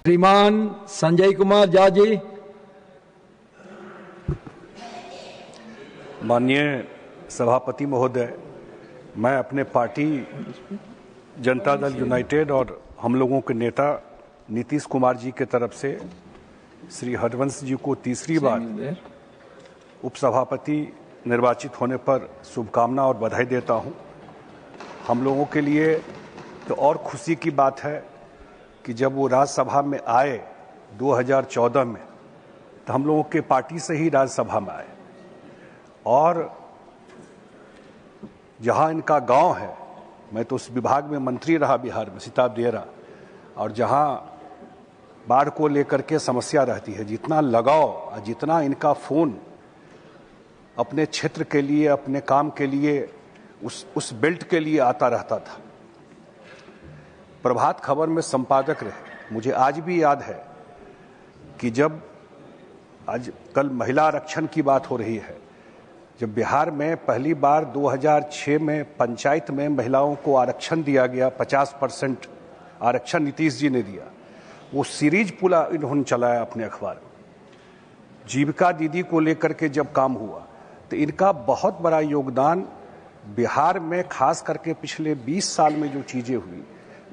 श्रीमान संजय कुमार झा जी। माननीय सभापति महोदय, मैं अपने पार्टी जनता दल यूनाइटेड और हम लोगों के नेता नीतीश कुमार जी के तरफ से श्री हरवंश जी को तीसरी बार उपसभापति निर्वाचित होने पर शुभकामना और बधाई देता हूं। हम लोगों के लिए तो और खुशी की बात है कि जब वो राज्यसभा में आए 2014 में, तो हम लोगों के पार्टी से ही राज्यसभा में आए और जहां इनका गांव है, मैं तो उस विभाग में मंत्री रहा बिहार में, सिताब दियरा, और जहां बाढ़ को लेकर के समस्या रहती है, जितना लगाव और जितना इनका फोन अपने क्षेत्र के लिए, अपने काम के लिए, उस बेल्ट के लिए आता रहता था। प्रभात खबर में संपादक रहे। मुझे आज भी याद है कि जब आज कल महिला आरक्षण की बात हो रही है, जब बिहार में पहली बार 2006 में पंचायत में महिलाओं को आरक्षण दिया गया, 50% आरक्षण नीतीश जी ने दिया, वो सीरीज पूरा इन्होंने चलाया अपने अखबार में। जीविका दीदी को लेकर के जब काम हुआ, तो इनका बहुत बड़ा योगदान बिहार में, खास करके पिछले 20 साल में जो चीजें हुई,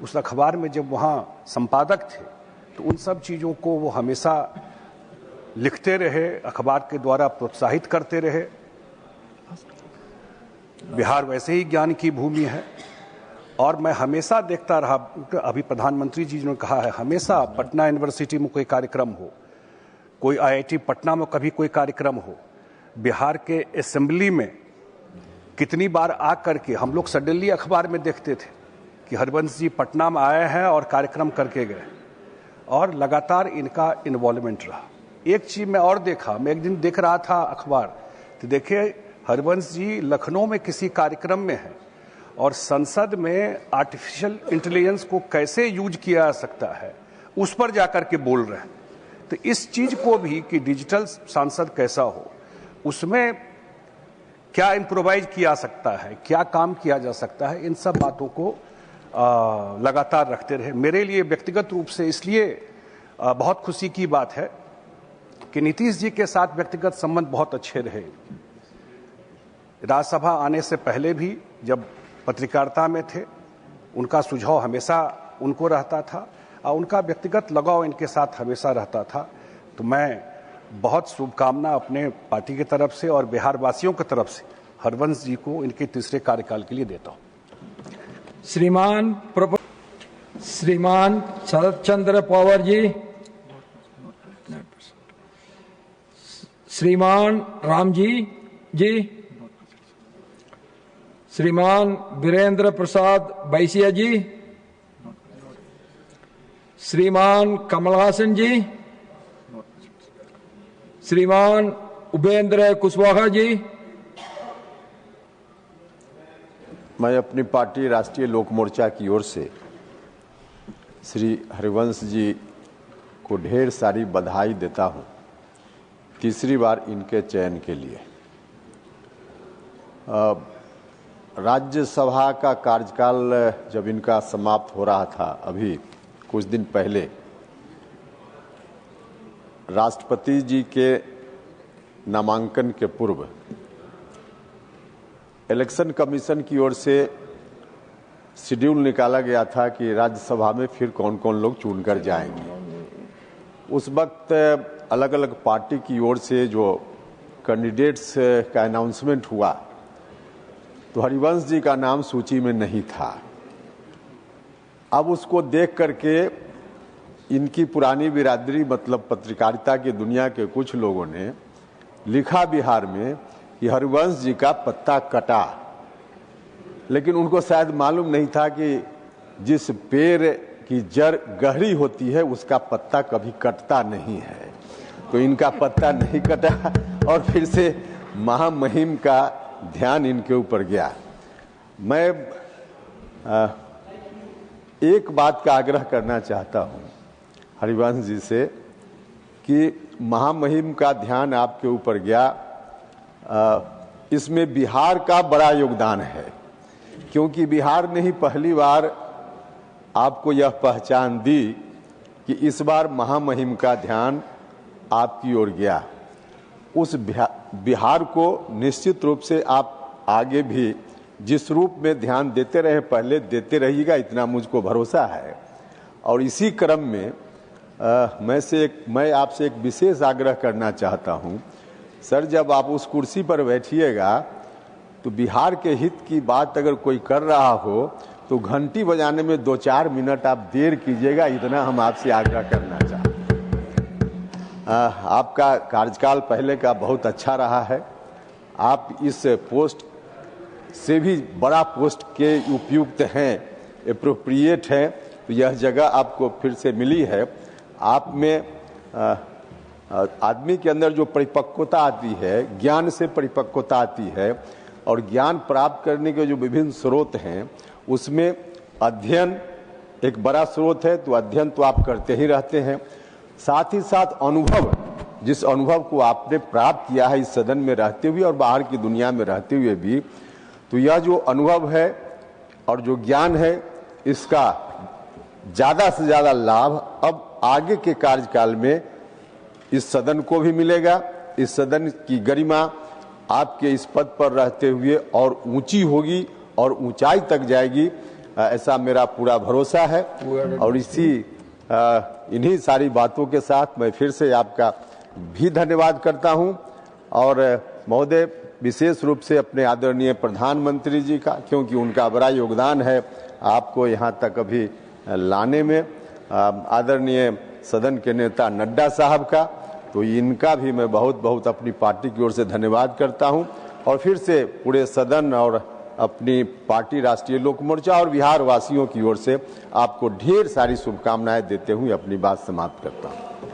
उस अखबार में जब वहाँ संपादक थे, तो उन सब चीज़ों को वो हमेशा लिखते रहे, अखबार के द्वारा प्रोत्साहित करते रहे। बिहार वैसे ही ज्ञान की भूमि है और मैं हमेशा देखता रहा, अभी प्रधानमंत्री जी ने कहा है, हमेशा पटना यूनिवर्सिटी में कोई कार्यक्रम हो, कोई IIT पटना में कभी कोई कार्यक्रम हो, बिहार के असेंबली में कितनी बार आ करके हम लोग सडनली अखबार में देखते थे कि हरवंश जी पटना में आए हैं और कार्यक्रम करके गए, और लगातार इनका इन्वॉल्वमेंट रहा। एक चीज मैं और देखा, मैं एक दिन देख रहा था अखबार, तो देखिए हरवंश जी लखनऊ में किसी कार्यक्रम में हैं और संसद में आर्टिफिशियल इंटेलिजेंस को कैसे यूज किया जा सकता है उस पर जाकर के बोल रहे हैं। तो इस चीज को भी कि डिजिटल सांसद कैसा हो, उसमें क्या इम्प्रोवाइज किया सकता है, क्या काम किया जा सकता है, इन सब बातों को लगातार रखते रहे। मेरे लिए व्यक्तिगत रूप से इसलिए बहुत खुशी की बात है कि नीतीश जी के साथ व्यक्तिगत संबंध बहुत अच्छे रहे। राज्यसभा आने से पहले भी जब पत्रकारिता में थे, उनका सुझाव हमेशा उनको रहता था और उनका व्यक्तिगत लगाव इनके साथ हमेशा रहता था। तो मैं बहुत शुभकामना अपने पार्टी की तरफ से और बिहार वासियों की तरफ से हरवंश जी को इनके तीसरे कार्यकाल के लिए देता हूं। श्रीमान शरद चंद्र पवार जी, श्रीमान रामजी जी, श्रीमान वीरेंद्र प्रसाद बैसिया जी, श्रीमान कमलहासन जी, श्रीमान उपेंद्र कुशवाहा जी। मैं अपनी पार्टी राष्ट्रीय लोक मोर्चा की ओर से श्री हरवंश जी को ढेर सारी बधाई देता हूं, तीसरी बार इनके चयन के लिए। राज्यसभा का कार्यकाल जब इनका समाप्त हो रहा था, अभी कुछ दिन पहले राष्ट्रपति जी के नामांकन के पूर्व इलेक्शन कमीशन की ओर से शेड्यूल निकाला गया था कि राज्यसभा में फिर कौन कौन लोग चुनकर जाएंगे। उस वक्त अलग अलग पार्टी की ओर से जो कैंडिडेट्स का अनाउंसमेंट हुआ, तो हरिवंश जी का नाम सूची में नहीं था। अब उसको देख करके इनकी पुरानी बिरादरी, मतलब पत्रकारिता की दुनिया के कुछ लोगों ने लिखा बिहार में कि हरवंश जी का पत्ता कटा, लेकिन उनको शायद मालूम नहीं था कि जिस पेड़ की जड़ गहरी होती है उसका पत्ता कभी कटता नहीं है। तो इनका पत्ता नहीं कटा और फिर से महामहिम का ध्यान इनके ऊपर गया। मैं एक बात का आग्रह करना चाहता हूं हरिवंश जी से कि महामहिम का ध्यान आपके ऊपर गया, इसमें बिहार का बड़ा योगदान है, क्योंकि बिहार ने ही पहली बार आपको यह पहचान दी कि इस बार महामहिम का ध्यान आपकी ओर गया। उस बिहार को निश्चित रूप से आप आगे भी जिस रूप में ध्यान देते रहे पहले देते रहिएगा, इतना मुझको भरोसा है। और इसी क्रम में मैं आपसे एक विशेष आग्रह करना चाहता हूं। सर, जब आप उस कुर्सी पर बैठिएगा तो बिहार के हित की बात अगर कोई कर रहा हो तो घंटी बजाने में 2-4 मिनट आप देर कीजिएगा, इतना हम आपसे आग्रह करना चाहते हैं। आपका कार्यकाल पहले का बहुत अच्छा रहा है। आप इस पोस्ट से भी बड़ा पोस्ट के उपयुक्त हैं, एप्रोप्रिएट हैं, तो यह जगह आपको फिर से मिली है। आप में आदमी के अंदर जो परिपक्वता आती है, ज्ञान से परिपक्वता आती है, और ज्ञान प्राप्त करने के जो विभिन्न स्रोत हैं उसमें अध्ययन एक बड़ा स्रोत है, तो अध्ययन तो आप करते ही रहते हैं। साथ ही साथ अनुभव, जिस अनुभव को आपने प्राप्त किया है इस सदन में रहते हुए और बाहर की दुनिया में रहते हुए भी, तो यह जो अनुभव है और जो ज्ञान है, इसका ज़्यादा से ज़्यादा लाभ अब आगे के कार्यकाल में इस सदन को भी मिलेगा। इस सदन की गरिमा आपके इस पद पर रहते हुए और ऊंची होगी और ऊंचाई तक जाएगी, ऐसा मेरा पूरा भरोसा है। और इन्हीं सारी बातों के साथ मैं फिर से आपका भी धन्यवाद करता हूं। और महोदय, विशेष रूप से अपने आदरणीय प्रधानमंत्री जी का, क्योंकि उनका बड़ा योगदान है आपको यहाँ तक अभी लाने में, आदरणीय सदन के नेता नड्डा साहब का, तो इनका भी मैं बहुत बहुत अपनी पार्टी की ओर से धन्यवाद करता हूं। और फिर से पूरे सदन और अपनी पार्टी राष्ट्रीय लोक मोर्चा और बिहार वासियों की ओर से आपको ढेर सारी शुभकामनाएं देते हुए अपनी बात समाप्त करता हूं।